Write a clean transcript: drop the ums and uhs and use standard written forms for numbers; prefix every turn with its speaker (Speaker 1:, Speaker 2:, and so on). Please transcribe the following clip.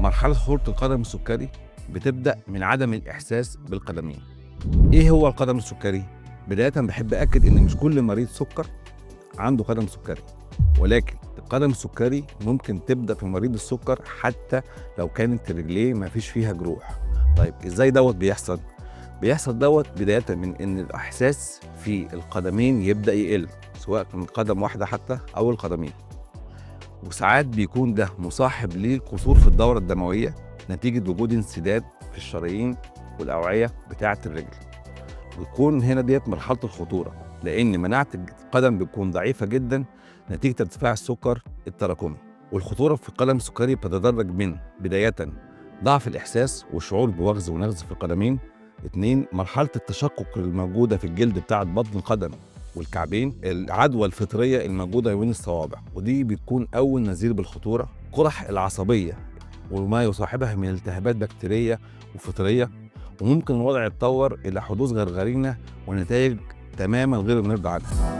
Speaker 1: مرحلة خطورة القدم السكري بتبدأ من عدم الإحساس بالقدمين. إيه هو القدم السكري؟ بداية بحب أكد إن مش كل مريض سكر عنده قدم سكري، ولكن القدم السكري ممكن تبدأ في مريض السكر حتى لو كانت رجليه مفيش فيها جروح. طيب إزاي دوت بيحصل؟ بيحصل دوت بداية من إن الإحساس في القدمين يبدأ يقل، سواء من قدم واحدة حتى أو القدمين. وساعات بيكون ده مصاحب لقصور في الدورة الدموية نتيجة وجود انسداد في الشرايين والأوعية بتاعة الرجل. ويكون هنا ديت مرحلة الخطورة، لأن مناعة القدم بتكون ضعيفة جدا نتيجة ارتفاع السكر التراكمي. والخطورة في القدم السكري بتتدرج من بداية ضعف الإحساس والشعور بوغز ونغز في القدمين. 2. مرحلة التشقق الموجودة في الجلد بتاعة بطن القدم والكعبين. العدوى الفطرية الموجودة بين الصوابع، ودي بتكون أول نذير بالخطورة. قرح العصبية وما يصاحبها من التهابات بكتيرية وفطرية، وممكن الوضع يتطور إلى حدوث غرغرينة ونتائج تماما غير المرضى عنها.